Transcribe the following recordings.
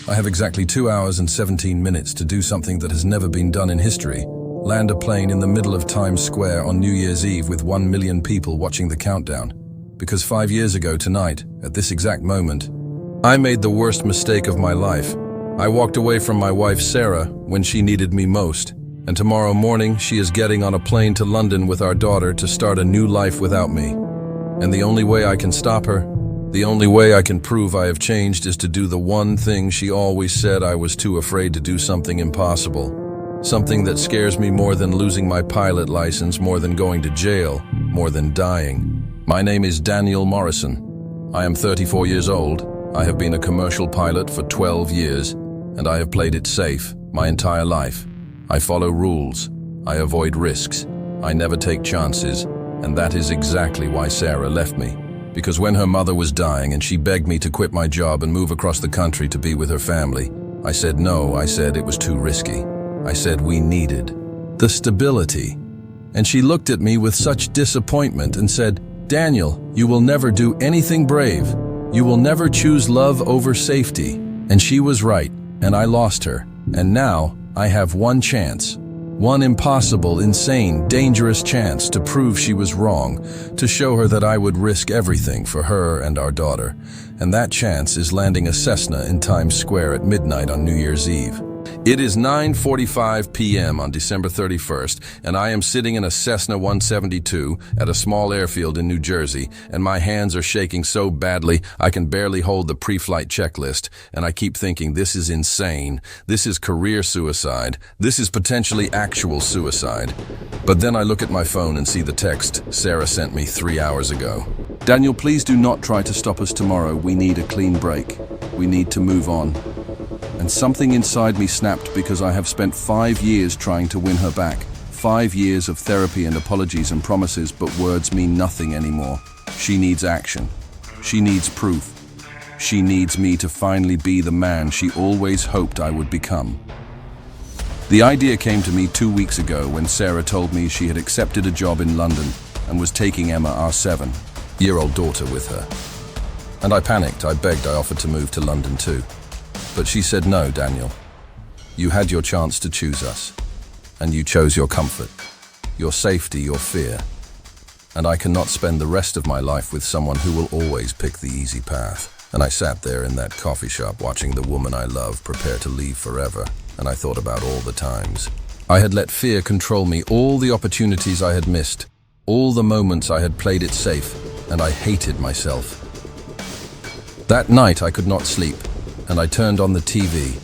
I have exactly 2 hours and 17 minutes to do something that has never been done in history. Land a plane in the middle of Times Square on New Year's Eve with 1 million people watching the countdown. Because 5 years ago tonight, at this exact moment, I made the worst mistake of my life. I walked away from my wife Sarah when she needed me most. And tomorrow morning, she is getting on a plane to London with our daughter to start a new life without me. And the only way I can stop her, the only way I can prove I have changed is to do the one thing she always said I was too afraid to do: something impossible. Something that scares me more than losing my pilot license, more than going to jail, more than dying. My name is Daniel Morrison. I am 34 years old. I have been a commercial pilot for 12 years, and I have played it safe my entire life. I follow rules. I avoid risks. I never take chances, and that is exactly why Sarah left me. Because when her mother was dying and she begged me to quit my job and move across the country to be with her family, I said no. I said it was too risky. I said we needed the stability. And she looked at me with such disappointment and said, "Daniel, you will never do anything brave. You will never choose love over safety." And she was right, and I lost her. And now I have one chance. One impossible, insane, dangerous chance to prove she was wrong, to show her that I would risk everything for her and our daughter. And that chance is landing a Cessna in Times Square at midnight on New Year's Eve. It is 9:45 p.m. on December 31st, and I am sitting in a Cessna 172 at a small airfield in New Jersey, and my hands are shaking so badly I can barely hold the pre-flight checklist, and I keep thinking, this is insane. This is career suicide. This is potentially actual suicide. But then I look at my phone and see the text Sarah sent me 3 hours ago. "Daniel, please do not try to stop us tomorrow. We need a clean break. We need to move on." And something inside me snapped, because I have spent 5 years trying to win her back. 5 years of therapy and apologies and promises, but words mean nothing anymore. She needs action. She needs proof. She needs me to finally be the man she always hoped I would become. The idea came to me 2 weeks ago when Sarah told me she had accepted a job in London and was taking Emma, our 7-year-old daughter, with her. And I panicked. I begged. I offered to move to London too. But she said, "No, Daniel. You had your chance to choose us, and you chose your comfort, your safety, your fear. And I cannot spend the rest of my life with someone who will always pick the easy path." And I sat there in that coffee shop watching the woman I love prepare to leave forever, and I thought about all the times I had let fear control me, all the opportunities I had missed, all the moments I had played it safe, and I hated myself. That night I could not sleep, and I turned on the TV,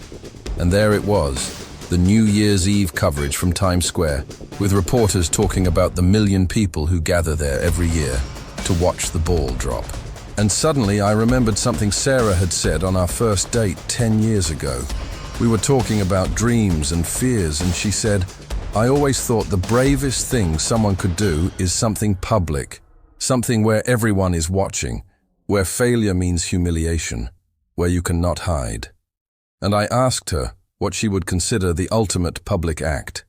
and there it was, the New Year's Eve coverage from Times Square, with reporters talking about the 1 million people who gather there every year to watch the ball drop. And suddenly I remembered something Sarah had said on our first date 10 years ago. We were talking about dreams and fears, and she said, "I always thought the bravest thing someone could do is something public, something where everyone is watching, where failure means humiliation, where you cannot hide." And I asked her what she would consider the ultimate public act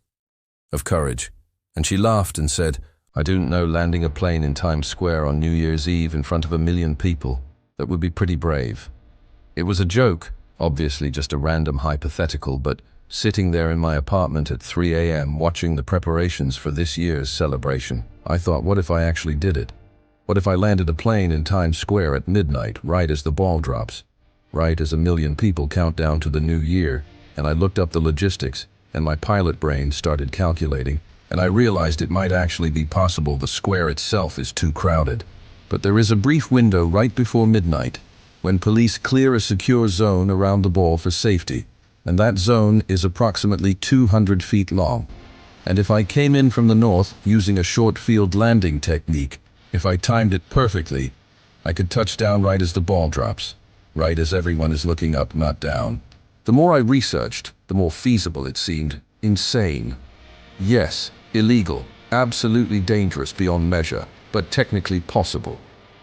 of courage. And she laughed and said, "I don't know, landing a plane in Times Square on New Year's Eve in front of 1 million people. That would be pretty brave." It was a joke, obviously just a random hypothetical, but sitting there in my apartment at 3 a.m. watching the preparations for this year's celebration, I thought, what if I actually did it? What if I landed a plane in Times Square at midnight, right as the ball drops? Right as 1 million people count down to the new year? And I looked up the logistics, and my pilot brain started calculating, and I realized it might actually be possible. The square itself is too crowded. But there is a brief window right before midnight, when police clear a secure zone around the ball for safety, and that zone is approximately 200 feet long. And if I came in from the north using a short field landing technique, if I timed it perfectly, I could touch down right as the ball drops. Right as everyone is looking up, not down. The more I researched, the more feasible it seemed. Insane. Yes, illegal. Absolutely dangerous beyond measure, but technically possible.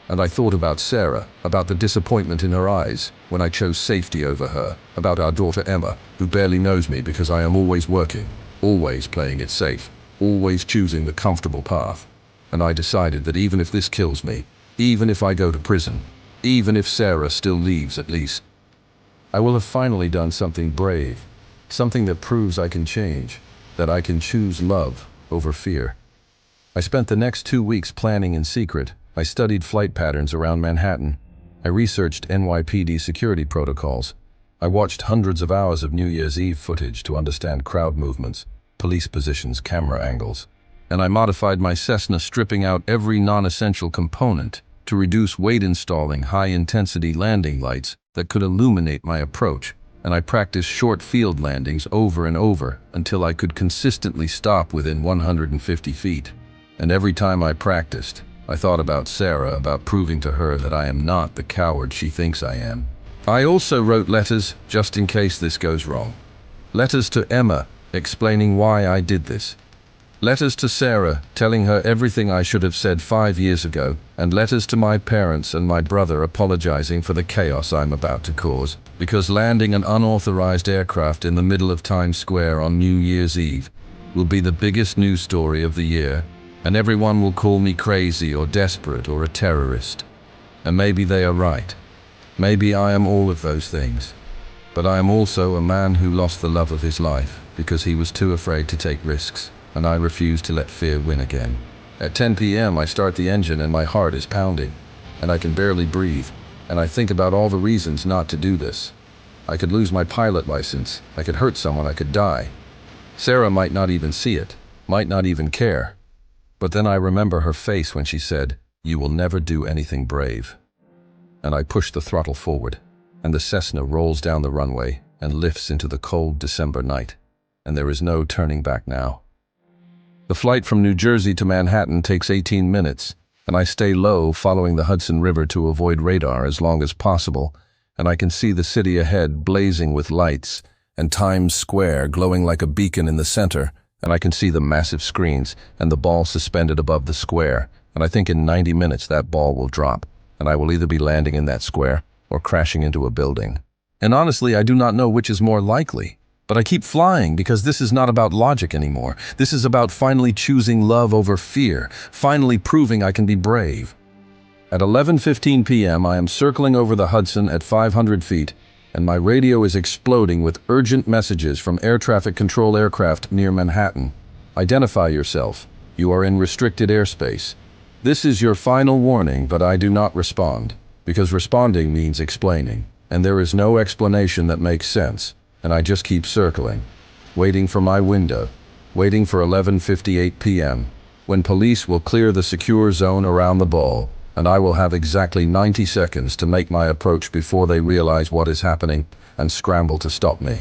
And I thought about Sarah, about the disappointment in her eyes when I chose safety over her, about our daughter Emma, who barely knows me because I am always working, always playing it safe, always choosing the comfortable path. And I decided that even if this kills me, even if I go to prison, even if Sarah still leaves, at least I will have finally done something brave, something that proves I can change, that I can choose love over fear. I spent the next 2 weeks planning in secret. I studied flight patterns around Manhattan. I researched NYPD security protocols. I watched hundreds of hours of New Year's Eve footage to understand crowd movements, police positions, camera angles. And I modified my Cessna, stripping out every non-essential component to reduce weight, installing high-intensity landing lights that could illuminate my approach. And I practiced short field landings over and over until I could consistently stop within 150 feet. And every time I practiced, I thought about Sarah, about proving to her that I am not the coward she thinks I am. I also wrote letters, just in case this goes wrong. Letters to Emma, explaining why I did this. Letters to Sarah, telling her everything I should have said 5 years ago, and letters to my parents and my brother apologizing for the chaos I'm about to cause, because landing an unauthorized aircraft in the middle of Times Square on New Year's Eve will be the biggest news story of the year, and everyone will call me crazy or desperate or a terrorist. And maybe they are right. Maybe I am all of those things. But I am also a man who lost the love of his life because he was too afraid to take risks, and I refuse to let fear win again. At 10 p.m. I start the engine and my heart is pounding, and I can barely breathe, and I think about all the reasons not to do this. I could lose my pilot license, I could hurt someone, I could die. Sarah might not even see it, might not even care. But then I remember her face when she said, "You will never do anything brave." And I push the throttle forward, and the Cessna rolls down the runway and lifts into the cold December night, and there is no turning back now. The flight from New Jersey to Manhattan takes 18 minutes, and I stay low following the Hudson River to avoid radar as long as possible, and I can see the city ahead blazing with lights, and Times Square glowing like a beacon in the center, and I can see the massive screens and the ball suspended above the square, and I think in 90 minutes that ball will drop, and I will either be landing in that square or crashing into a building. And honestly, I do not know which is more likely. But I keep flying because this is not about logic anymore. This is about finally choosing love over fear, finally proving I can be brave. At 11:15 p.m., I am circling over the Hudson at 500 feet, and my radio is exploding with urgent messages from air traffic control aircraft near Manhattan. Identify yourself. You are in restricted airspace. This is your final warning, but I do not respond, because responding means explaining, and there is no explanation that makes sense. And I just keep circling, waiting for my window, waiting for 11:58 p.m., when police will clear the secure zone around the ball, and I will have exactly 90 seconds to make my approach before they realize what is happening and scramble to stop me.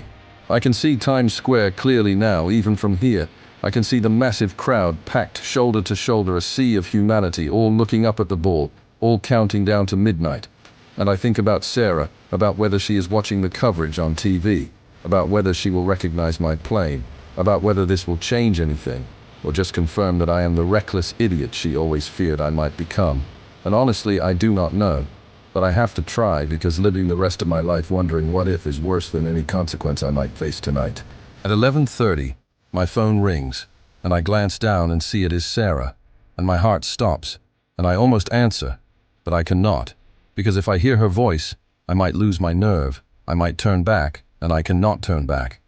I can see Times Square clearly now, even from here. I can see the massive crowd packed shoulder to shoulder, a sea of humanity, all looking up at the ball, all counting down to midnight. And I think about Sarah, about whether she is watching the coverage on TV, about whether she will recognize my plane, about whether this will change anything, or just confirm that I am the reckless idiot she always feared I might become. And honestly, I do not know, but I have to try, because living the rest of my life wondering what if is worse than any consequence I might face tonight. At 11:30, my phone rings, and I glance down and see it is Sarah, and my heart stops, and I almost answer, but I cannot, because if I hear her voice, I might lose my nerve, I might turn back, and I cannot turn back.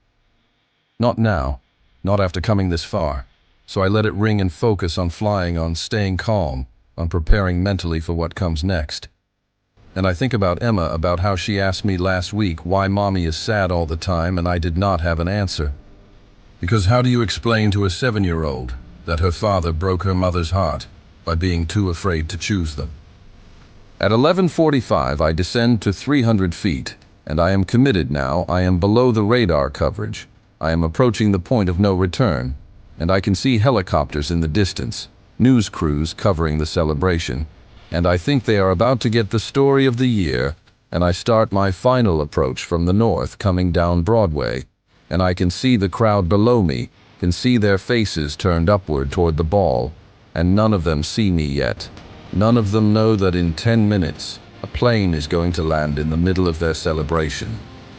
Not now, not after coming this far. So I let it ring and focus on flying, on staying calm, on preparing mentally for what comes next. And I think about Emma, about how she asked me last week why mommy is sad all the time, and I did not have an answer. Because how do you explain to a 7-year-old that her father broke her mother's heart by being too afraid to choose them? At 11:45, I descend to 300 feet. And I am committed now. I am below the radar coverage. I am approaching the point of no return, and I can see helicopters in the distance, news crews covering the celebration, and I think they are about to get the story of the year, and I start my final approach from the north, coming down Broadway, and I can see the crowd below me, can see their faces turned upward toward the ball, and none of them see me yet. None of them know that in 10 minutes, a plane is going to land in the middle of their celebration.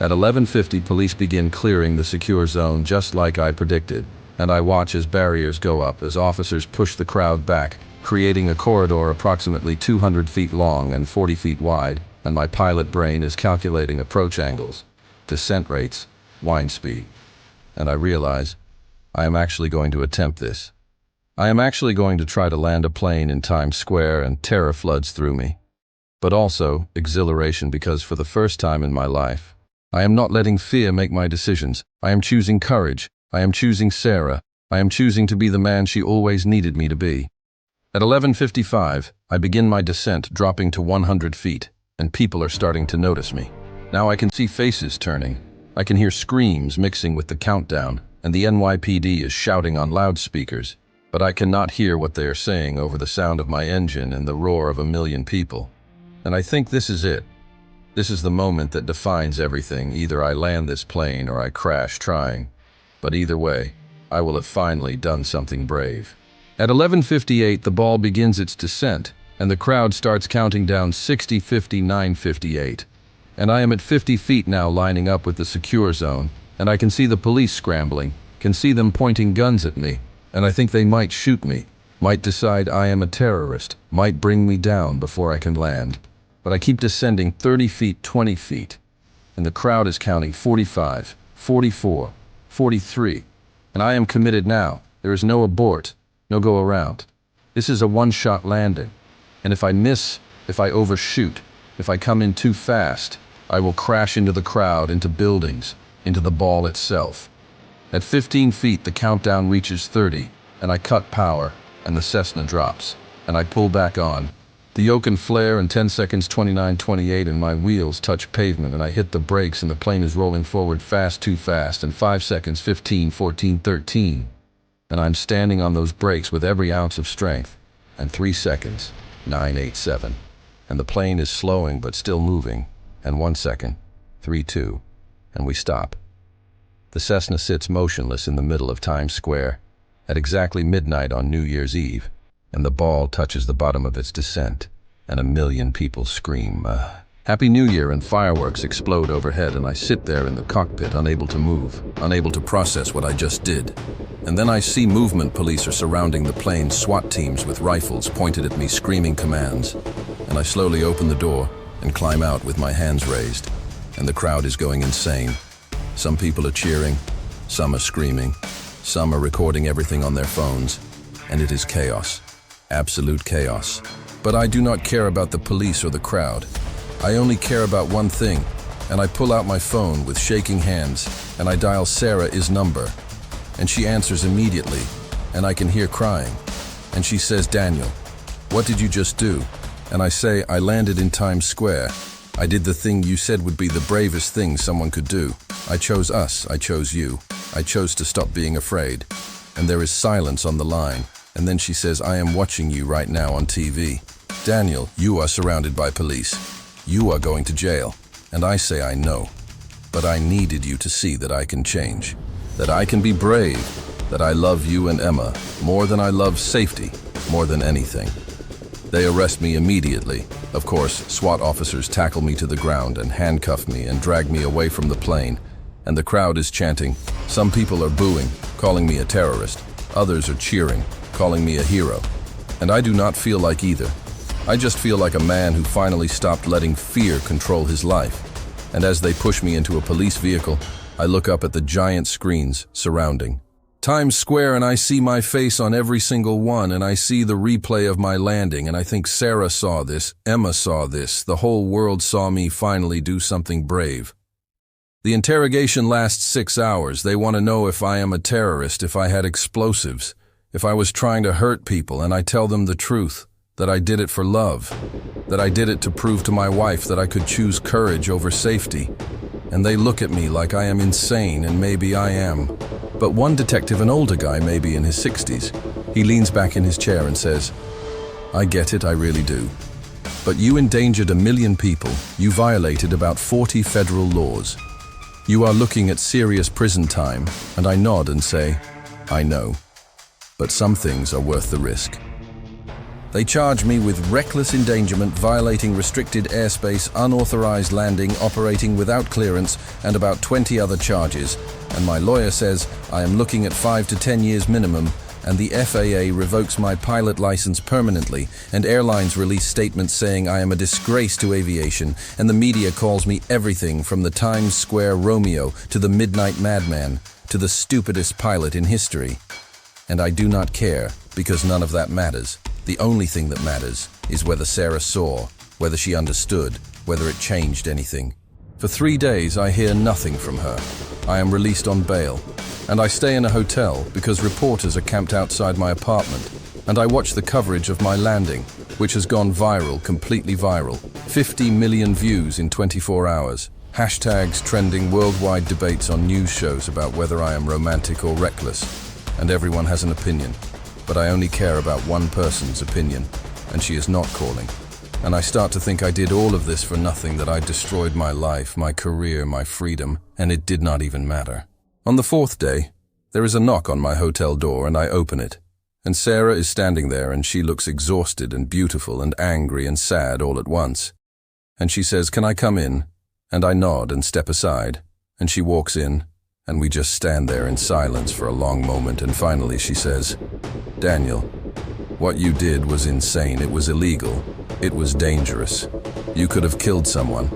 At 11:50, police begin clearing the secure zone just like I predicted, and I watch as barriers go up, as officers push the crowd back, creating a corridor approximately 200 feet long and 40 feet wide, and my pilot brain is calculating approach angles, descent rates, wind speed. And I realize I am actually going to attempt this. I am actually going to try to land a plane in Times Square, and terror floods through me. But also exhilaration, because for the first time in my life, I am not letting fear make my decisions. I am choosing courage. I am choosing Sarah. I am choosing to be the man she always needed me to be. At 11:55, I begin my descent, dropping to 100 feet, and people are starting to notice me. Now I can see faces turning. I can hear screams mixing with the countdown, and the NYPD is shouting on loudspeakers. But I cannot hear what they are saying over the sound of my engine and the roar of a million people. And I think this is it. This is the moment that defines everything. Either I land this plane or I crash trying. But either way, I will have finally done something brave. At 11:58, the ball begins its descent, and the crowd starts counting down 60, 59, 58. And I am at 50 feet now, lining up with the secure zone, and I can see the police scrambling, can see them pointing guns at me, and I think they might shoot me, might decide I am a terrorist, might bring me down before I can land. But I keep descending 30 feet, 20 feet, and the crowd is counting 45, 44, 43, and I am committed now. There is no abort, no go around. This is a one-shot landing, and if I miss, if I overshoot, if I come in too fast, I will crash into the crowd, into buildings, into the ball itself. At 15 feet, the countdown reaches 30, and I cut power, and the Cessna drops, and I pull back on. The yoke and flare, and 10 seconds, 29, 28, and my wheels touch pavement, and I hit the brakes, and the plane is rolling forward fast, too fast, and 5 seconds, 15, 14, 13. And I'm standing on those brakes with every ounce of strength, and 3 seconds, 9, 8, 7. And the plane is slowing but still moving, and 1 second, 3, 2, and we stop. The Cessna sits motionless in the middle of Times Square at exactly midnight on New Year's Eve, and the ball touches the bottom of its descent, and a million people scream, Happy New Year, and fireworks explode overhead, and I sit there in the cockpit, unable to move, unable to process what I just did. And then I see movement police are surrounding the plane, SWAT teams with rifles pointed at me, screaming commands. And I slowly open the door and climb out with my hands raised, and the crowd is going insane. Some people are cheering, some are screaming, some are recording everything on their phones, and it is chaos, absolute chaos. But I do not care about the police or the crowd. I only care about one thing, and I pull out my phone with shaking hands, and I dial Sarah's number, and she answers immediately, and I can hear crying. And she says, Daniel, what did you just do? And I say, I landed in Times Square. I did the thing you said would be the bravest thing someone could do. I chose us, I chose you. I chose to stop being afraid. And there is silence on the line. And then she says, I am watching you right now on TV. Daniel, you are surrounded by police. You are going to jail. And I say, I know. But I needed you to see that I can change. That I can be brave. That I love you and Emma more than I love safety, more than anything. They arrest me immediately. Of course, SWAT officers tackle me to the ground and handcuff me and drag me away from the plane. And the crowd is chanting. Some people are booing, calling me a terrorist. Others are cheering, calling me a hero. And I do not feel like either. I just feel like a man who finally stopped letting fear control his life. And as they push me into a police vehicle, I look up at the giant screens surrounding Times Square, and I see my face on every single one, and I see the replay of my landing, and I think Sarah saw this, Emma saw this, the whole world saw me finally do something brave. The interrogation lasts 6 hours. They want to know if I am a terrorist, if I had explosives, if I was trying to hurt people, and I tell them the truth, that I did it for love, that I did it to prove to my wife that I could choose courage over safety. And they look at me like I am insane, and maybe I am. But one detective, an older guy, maybe in his 60s, he leans back in his chair and says, I get it, I really do. But you endangered 1 million people. You violated about 40 federal laws. You are looking at serious prison time, and I nod and say, I know. But some things are worth the risk. They charge me with reckless endangerment, violating restricted airspace, unauthorized landing, operating without clearance, and about 20 other charges. And my lawyer says I am looking at 5 to 10 years minimum, and the FAA revokes my pilot license permanently, and airlines release statements saying I am a disgrace to aviation, and the media calls me everything from the Times Square Romeo to the Midnight Madman to the stupidest pilot in history. And I do not care, because none of that matters. The only thing that matters is whether Sarah saw, whether she understood, whether it changed anything. For 3 days, I hear nothing from her. I am released on bail, and I stay in a hotel because reporters are camped outside my apartment, and I watch the coverage of my landing, which has gone viral, completely viral. 50 million views in 24 hours. Hashtags trending, worldwide debates on news shows about whether I am romantic or reckless, and everyone has an opinion. But I only care about one person's opinion, and she is not calling. And I start to think I did all of this for nothing, that I destroyed my life, my career, my freedom, and it did not even matter. On the 4th day, there is a knock on my hotel door, and I open it. And Sarah is standing there, and she looks exhausted and beautiful and angry and sad all at once. And she says, "Can I come in?" And I nod and step aside, and she walks in, and we just stand there in silence for a long moment, and finally she says, "Daniel, what you did was insane. It was illegal. It was dangerous. You could have killed someone."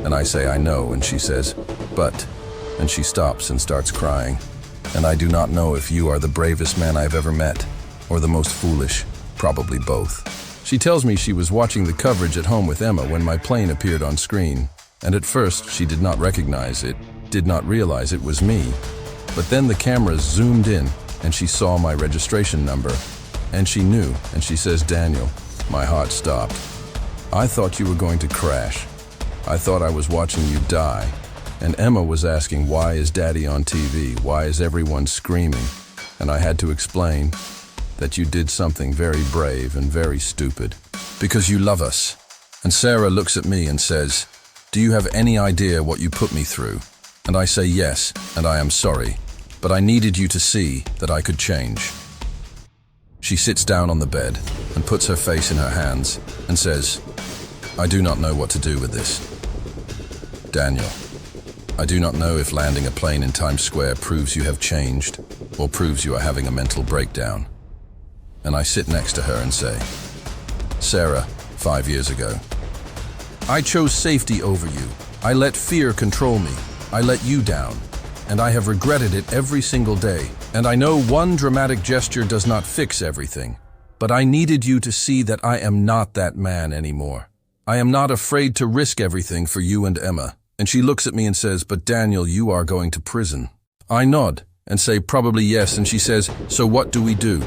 And I say, "I know," and she says, "But," and she stops and starts crying. "And I do not know if you are the bravest man I've ever met, or the most foolish, probably both." She tells me she was watching the coverage at home with Emma when my plane appeared on screen, and at first she did not recognize it, did not realize it was me. But then the cameras zoomed in, and she saw my registration number, and she knew, and she says, "Daniel," my heart stopped. "I thought you were going to crash. I thought I was watching you die." And Emma was asking, "Why is Daddy on TV? Why is everyone screaming?" And I had to explain that you did something very brave and very stupid, because you love us. And Sarah looks at me and says, "Do you have any idea what you put me through?" And I say, "Yes, and I am sorry, but I needed you to see that I could change." She sits down on the bed and puts her face in her hands and says, "I do not know what to do with this. Daniel, I do not know if landing a plane in Times Square proves you have changed or proves you are having a mental breakdown." And I sit next to her and say, "Sarah, 5 years ago, I chose safety over you. I let fear control me. I let you down, and I have regretted it every single day. And I know one dramatic gesture does not fix everything, but I needed you to see that I am not that man anymore. I am not afraid to risk everything for you and Emma." And she looks at me and says, "But Daniel, you are going to prison." I nod and say, "Probably yes." And she says, "So what do we do?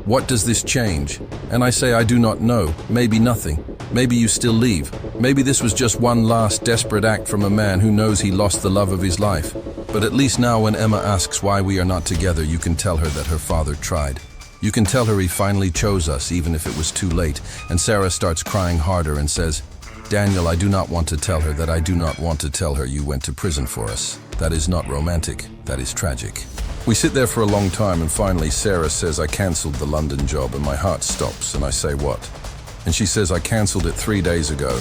What does this change?" And I say, "I do not know. Maybe nothing. Maybe you still leave. Maybe this was just one last desperate act from a man who knows he lost the love of his life. But at least now when Emma asks why we are not together, you can tell her that her father tried. You can tell her he finally chose us, even if it was too late." And Sarah starts crying harder and says, "Daniel, I do not want to tell her that I do not want to tell her you went to prison for us. That is not romantic. That is tragic." We sit there for a long time, and finally Sarah says, "I cancelled the London job," and my heart stops, and I say, "What?" And she says, "I cancelled it 3 days ago.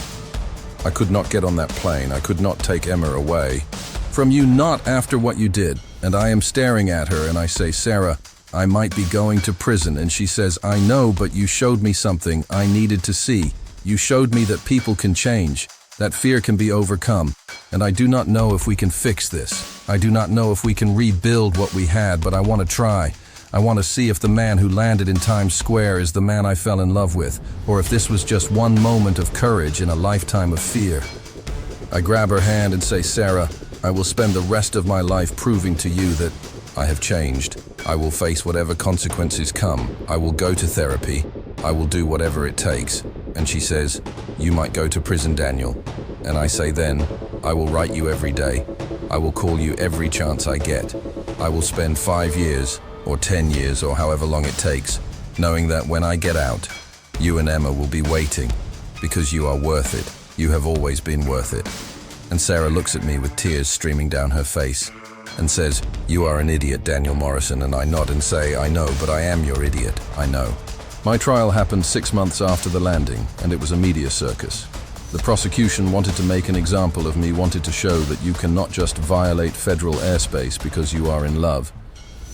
I could not get on that plane. I could not take Emma away from you, not after what you did." And I am staring at her, and I say, "Sarah, I might be going to prison." And she says, "I know, but you showed me something I needed to see. You showed me that people can change, that fear can be overcome, and I do not know if we can fix this. I do not know if we can rebuild what we had, but I want to try. I want to see if the man who landed in Times Square is the man I fell in love with, or if this was just one moment of courage in a lifetime of fear." I grab her hand and say, "Sarah, I will spend the rest of my life proving to you that I have changed. I will face whatever consequences come. I will go to therapy. I will do whatever it takes." And she says, "You might go to prison, Daniel." And I say then, "I will write you every day. I will call you every chance I get. I will spend 5 years, or 10 years, or however long it takes, knowing that when I get out, you and Emma will be waiting, because you are worth it. You have always been worth it." And Sarah looks at me with tears streaming down her face and says, "You are an idiot, Daniel Morrison." And I nod and say, "I know, but I am your idiot. I know." My trial happened 6 months after the landing, and it was a media circus. The prosecution wanted to make an example of me, wanted to show that you cannot just violate federal airspace because you are in love.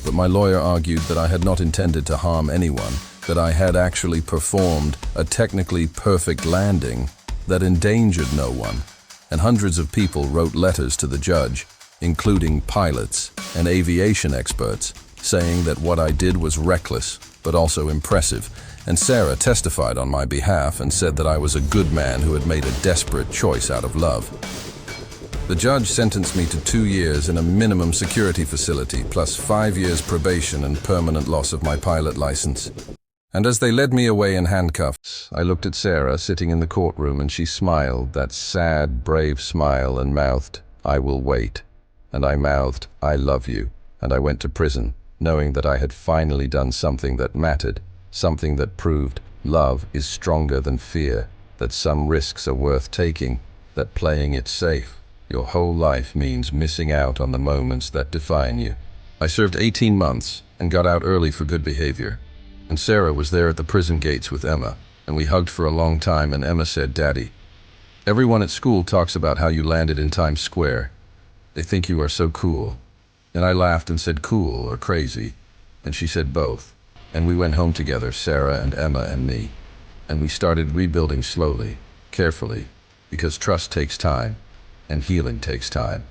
but my lawyer argued that I had not intended to harm anyone, that I had actually performed a technically perfect landing that endangered no one, and hundreds of people wrote letters to the judge, including pilots and aviation experts, saying that what I did was reckless, but also impressive, and Sarah testified on my behalf and said that I was a good man who had made a desperate choice out of love. The judge sentenced me to 2 years in a minimum security facility, plus 5 years probation and permanent loss of my pilot license. And as they led me away in handcuffs, I looked at Sarah sitting in the courtroom, and she smiled, that sad, brave smile, and mouthed, "I will wait." And I mouthed, "I love you." And I went to prison, knowing that I had finally done something that mattered, something that proved love is stronger than fear, that some risks are worth taking, that playing it safe your whole life means missing out on the moments that define you. I served 18 months and got out early for good behavior. And Sarah was there at the prison gates with Emma, and we hugged for a long time, and Emma said, "Daddy, everyone at school talks about how you landed in Times Square. They think you are so cool." And I laughed and said, "Cool or crazy?" And she said, "Both." And we went home together, Sarah and Emma and me. And we started rebuilding slowly, carefully, because trust takes time, and healing takes time.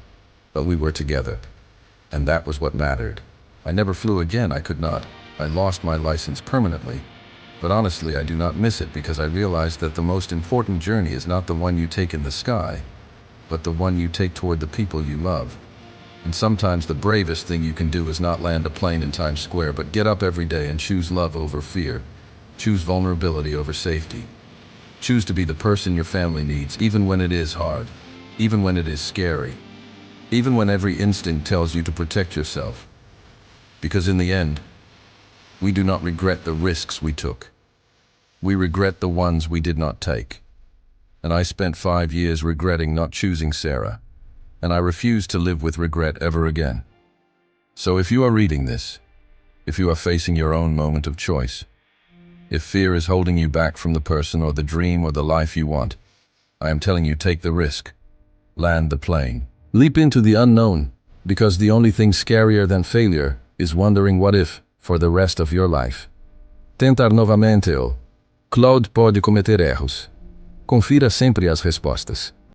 But we were together, and that was what mattered. I never flew again, I could not. I lost my license permanently. But honestly, I do not miss it, because I realized that the most important journey is not the one you take in the sky, but the one you take toward the people you love. And sometimes the bravest thing you can do is not land a plane in Times Square, but get up every day and choose love over fear. Choose vulnerability over safety. Choose to be the person your family needs, even when it is hard, even when it is scary, even when every instinct tells you to protect yourself. Because in the end, we do not regret the risks we took. We regret the ones we did not take. And I spent 5 years regretting not choosing Sarah, and I refuse to live with regret ever again. So if you are reading this, if you are facing your own moment of choice, if fear is holding you back from the person or the dream or the life you want, I am telling you, take the risk. Land the plane. Leap into the unknown, because the only thing scarier than failure is wondering what if for the rest of your life. Tentar novamente ou Claude pode cometer erros. Confira sempre as respostas.